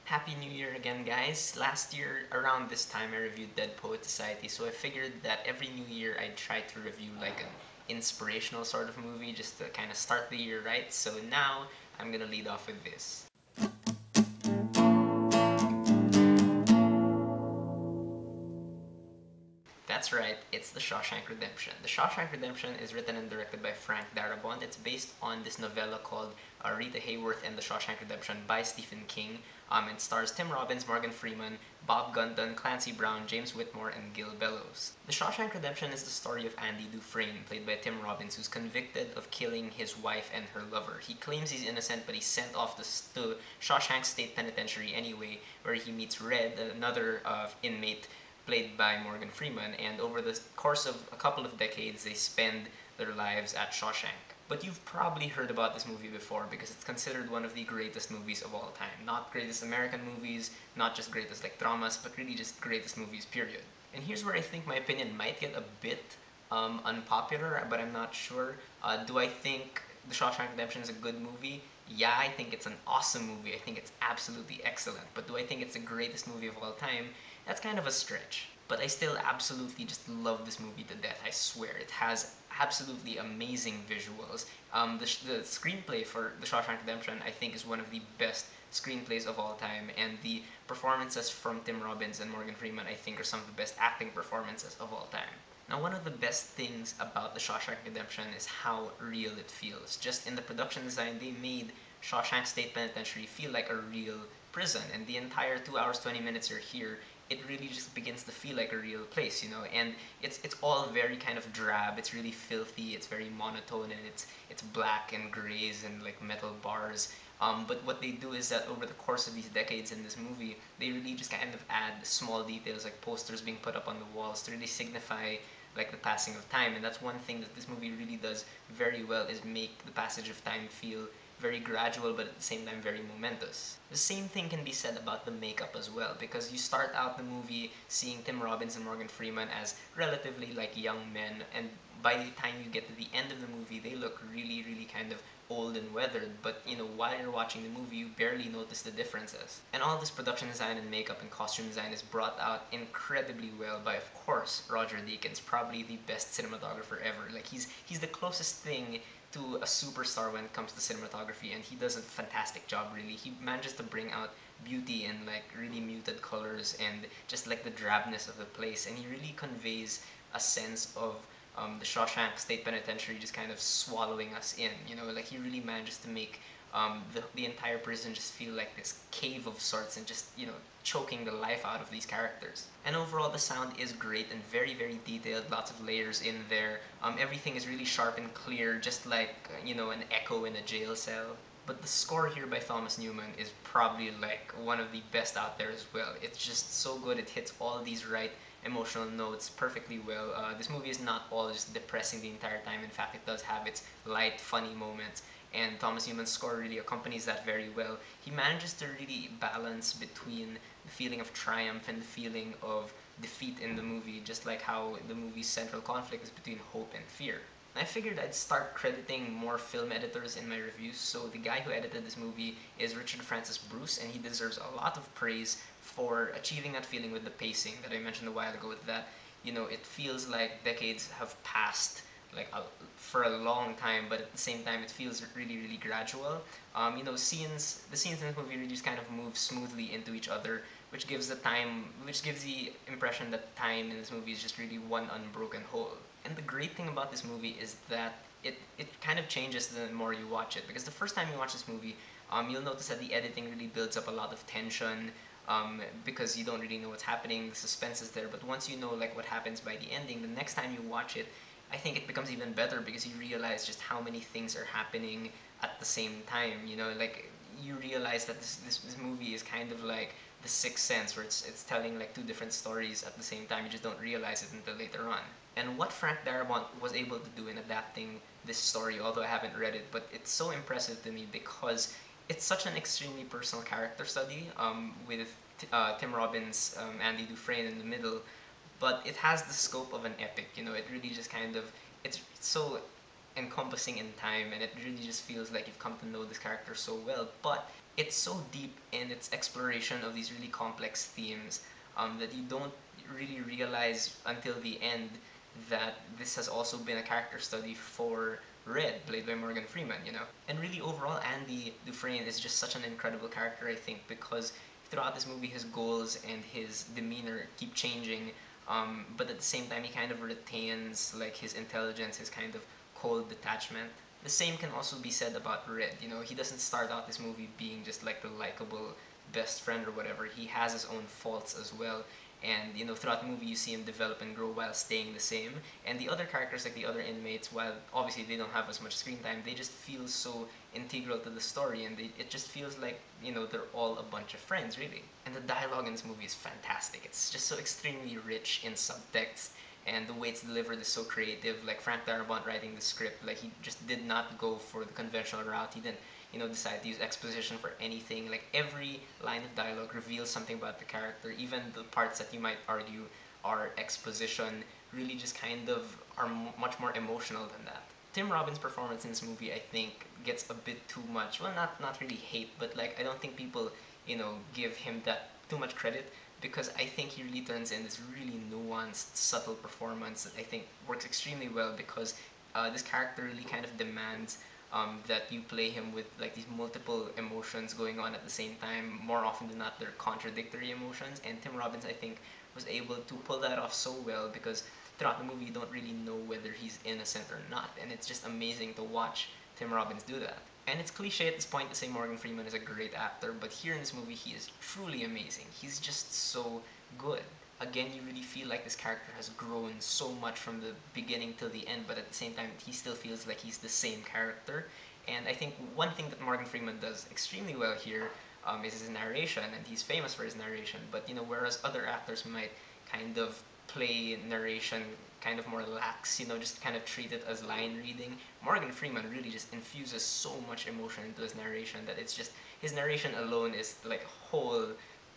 Happy New Year again, guys. Last year, around this time, I reviewed Dead Poet Society, so I figured that every new year I'd try to review like an inspirational sort of movie just to kind of start the year right. So now, I'm gonna lead off with this. That's right, it's The Shawshank Redemption. The Shawshank Redemption is written and directed by Frank Darabont. It's based on this novella called Rita Hayworth and The Shawshank Redemption by Stephen King. It stars Tim Robbins, Morgan Freeman, Bob Gunton, Clancy Brown, James Whitmore, and Gil Bellows. The Shawshank Redemption is the story of Andy Dufresne, played by Tim Robbins, who's convicted of killing his wife and her lover. He claims he's innocent, but he's sent off to Shawshank State Penitentiary anyway, where he meets Red, another inmate played by Morgan Freeman, and over the course of a couple of decades, they spend their lives at Shawshank. But you've probably heard about this movie before because it's considered one of the greatest movies of all time. Not greatest American movies, not just greatest like dramas, but really just greatest movies, period. And here's where I think my opinion might get a bit unpopular, but I'm not sure. Do I think The Shawshank Redemption is a good movie? Yeah, I think it's an awesome movie. I think it's absolutely excellent. But do I think it's the greatest movie of all time? That's kind of a stretch. But I still absolutely just love this movie to death. I swear. It has absolutely amazing visuals. The screenplay for The Shawshank Redemption, I think, is one of the best screenplays of all time. And the performances from Tim Robbins and Morgan Freeman, I think, are some of the best acting performances of all time. Now, one of the best things about The Shawshank Redemption is how real it feels. Just in the production design, they made Shawshank State Penitentiary feel like a real prison, and the entire 2 hours 20 minutes you're here, it really just begins to feel like a real place, you know. And it's all very kind of drab. It's really filthy. It's very monotone, and it's black and grays and like metal bars. But what they do is that over the course of these decades in this movie, they really just kind of add small details like posters being put up on the walls to really signify like the passing of time. And that's one thing that this movie really does very well, is make the passage of time feel very gradual but at the same time very momentous. The same thing can be said about the makeup as well, because you start out the movie seeing Tim Robbins and Morgan Freeman as relatively like young men, and by the time you get to the end of the movie they look really kind of old and weathered, but you know, while you're watching the movie you barely notice the differences. And all this production design and makeup and costume design is brought out incredibly well by, of course, Roger Deakins, probably the best cinematographer ever. Like he's the closest thing to a superstar when it comes to cinematography, and he does a fantastic job. Really, he manages to bring out beauty in like really muted colors and just like the drabness of the place, and he really conveys a sense of the Shawshank State Penitentiary just kind of swallowing us in, you know. Like he really manages to make the entire prison just feel like this cave of sorts, and just, you know, choking the life out of these characters. And overall the sound is great and very detailed, lots of layers in there. Everything is really sharp and clear, just like, you know, an echo in a jail cell. But the score here by Thomas Newman is probably like one of the best out there as well. It's just so good. It hits all these right emotional notes perfectly well. This movie is not all just depressing the entire time. In fact, it does have its light, funny moments, and Thomas Newman's score really accompanies that very well. He manages to really balance between the feeling of triumph and the feeling of defeat in the movie, just like how the movie's central conflict is between hope and fear. I figured I'd start crediting more film editors in my reviews, so the guy who edited this movie is Richard Francis Bruce, and he deserves a lot of praise for achieving that feeling with the pacing that I mentioned a while ago, with that, you know, it feels like decades have passed like for a long time, but at the same time it feels really gradual. You know, the scenes in this movie really just kind of move smoothly into each other, which gives the impression that time in this movie is just really one unbroken whole. And the great thing about this movie is that it kind of changes the more you watch it, because the first time you watch this movie, you'll notice that the editing really builds up a lot of tension, because you don't really know what's happening, the suspense is there, but once you know like what happens by the ending, the next time you watch it, I think it becomes even better because you realize just how many things are happening at the same time. You know, like you realize that this movie is kind of like The Sixth Sense, where it's telling like two different stories at the same time. You just don't realize it until later on. And what Frank Darabont was able to do in adapting this story, although I haven't read it, but it's so impressive to me because it's such an extremely personal character study, with Tim Robbins, Andy Dufresne in the middle, but it has the scope of an epic. You know, it really just kind of, it's so encompassing in time, and it really just feels like you've come to know this character so well. But It's so deep in its exploration of these really complex themes that you don't really realize until the end that this has also been a character study for Red, played by Morgan Freeman, you know? And really, overall, Andy Dufresne is just such an incredible character, I think, because throughout this movie, his goals and his demeanor keep changing, but at the same time, he kind of retains, like, his intelligence, his kind of cold detachment. The same can also be said about Red. You know, he doesn't start out this movie being just like the likable best friend or whatever. He has his own faults as well. And you know, throughout the movie, you see him develop and grow while staying the same. And the other characters, like the other inmates, while obviously they don't have as much screen time, they just feel so integral to the story, and it just feels like, you know, they're all a bunch of friends, really. And the dialogue in this movie is fantastic. It's just so extremely rich in subtext, and the way it's delivered is so creative. Like Frank Darabont writing the script, like he just did not go for the conventional route. He didn't, you know, decide to use exposition for anything. Like every line of dialogue reveals something about the character. Even the parts that you might argue are exposition really just kind of are much more emotional than that. Tim Robbins' performance in this movie, I think, gets a bit too much. Well, not really hate, but like I don't think people, you know, give him that too much credit, because I think he really turns in this really nuanced, subtle performance that I think works extremely well, because this character really kind of demands that you play him with like these multiple emotions going on at the same time. More often than not, they're contradictory emotions, and Tim Robbins, I think, was able to pull that off so well, because throughout the movie you don't really know whether he's innocent or not, and it's just amazing to watch Tim Robbins do that. And it's cliche at this point to say Morgan Freeman is a great actor, but here in this movie he is truly amazing. He's just so good. Again, you really feel like this character has grown so much from the beginning till the end, but at the same time he still feels like he's the same character. And I think one thing that Morgan Freeman does extremely well here is his narration, and he's famous for his narration. But you know, whereas other actors might kind of play narration kind of more lax, you know, just kind of treat it as line reading, Morgan Freeman really just infuses so much emotion into his narration that it's just, his narration alone is like a whole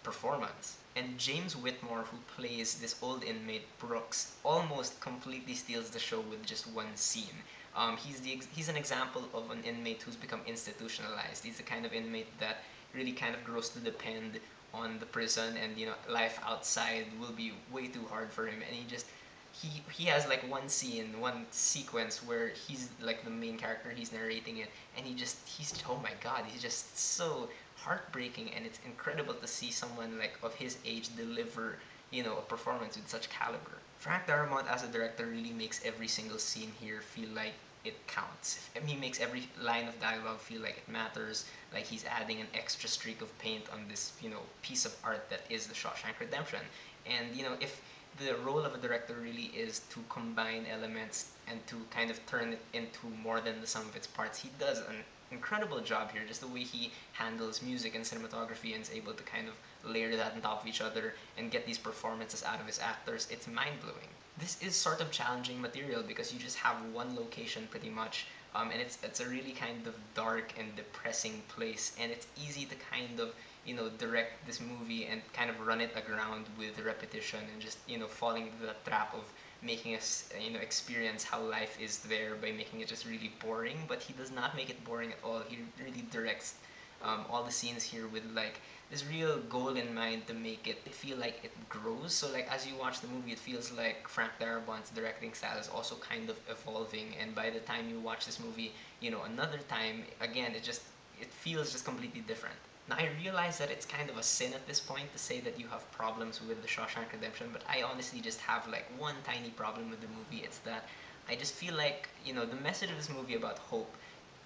performance. And James Whitmore, who plays this old inmate Brooks, almost completely steals the show with just one scene. He's an example of an inmate who's become institutionalized. He's the kind of inmate that really kind of grows to depend on the prison, and you know, life outside will be way too hard for him, and he has like one scene, one sequence where he's like the main character, he's narrating it, and he's oh my god, he's just so heartbreaking, and it's incredible to see someone like of his age deliver, you know, a performance with such caliber. Frank Darabont as a director really makes every single scene here feel like it counts. He makes every line of dialogue feel like it matters, like he's adding an extra streak of paint on this, you know, piece of art that is the Shawshank Redemption. And you know, if the role of a director really is to combine elements and to kind of turn it into more than the sum of its parts, he does an incredible job here. Just the way he handles music and cinematography and is able to kind of layer that on top of each other and get these performances out of his actors, it's mind-blowing. This is sort of challenging material because you just have one location pretty much, and it's a really kind of dark and depressing place, and it's easy to kind of, you know, direct this movie and kind of run it aground with repetition and just, you know, falling into the trap of making us, you know, experience how life is there by making it just really boring. But he does not make it boring at all. He really directs all the scenes here with like this real goal in mind to make it feel like it grows. So like as you watch the movie, it feels like Frank Darabont's directing style is also kind of evolving, and by the time you watch this movie, you know, another time, again, it feels just completely different. Now, I realize that it's kind of a sin at this point to say that you have problems with the Shawshank Redemption, but I honestly just have like one tiny problem with the movie. It's that I just feel like, you know, the message of this movie about hope,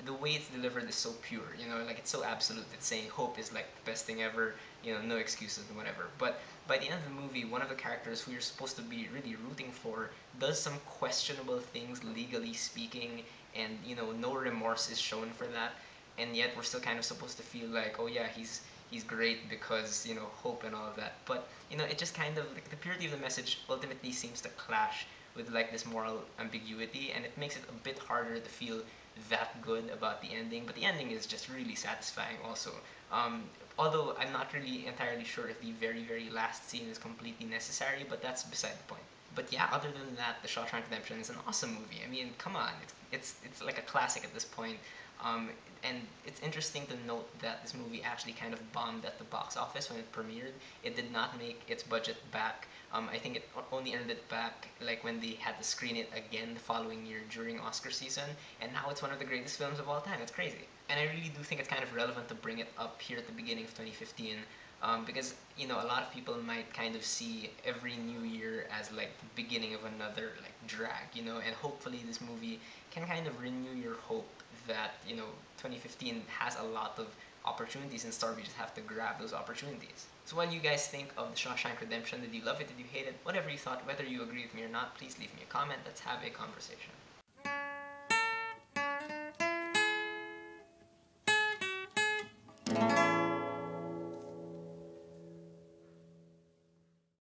the way it's delivered is so pure, you know, like it's so absolute. It's saying hope is like the best thing ever, you know, no excuses and whatever. But by the end of the movie, one of the characters who you're supposed to be really rooting for does some questionable things, legally speaking, and, you know, no remorse is shown for that. And yet we're still kind of supposed to feel like, oh yeah, he's great because, you know, hope and all of that. But you know, it just kind of like the purity of the message ultimately seems to clash with like this moral ambiguity, and it makes it a bit harder to feel that good about the ending. But the ending is just really satisfying also. Although I'm not really entirely sure if the very last scene is completely necessary, but that's beside the point. But yeah, other than that, The Shawshank Redemption is an awesome movie. I mean, come on, it's like a classic at this point. And it's interesting to note that this movie actually kind of bombed at the box office when it premiered. It did not make its budget back. I think it only earned it back like when they had to screen it again the following year during Oscar season, and now it's one of the greatest films of all time. It's crazy. And I really do think it's kind of relevant to bring it up here at the beginning of 2015, because a lot of people might kind of see every new year as like the beginning of another like drag, and hopefully this movie can kind of renew your hope that 2015 has a lot of opportunities in store. We just have to grab those opportunities. So what do you guys think of the Shawshank Redemption? Did you love it? Did you hate it? Whatever you thought, whether you agree with me or not, please leave me a comment. Let's have a conversation.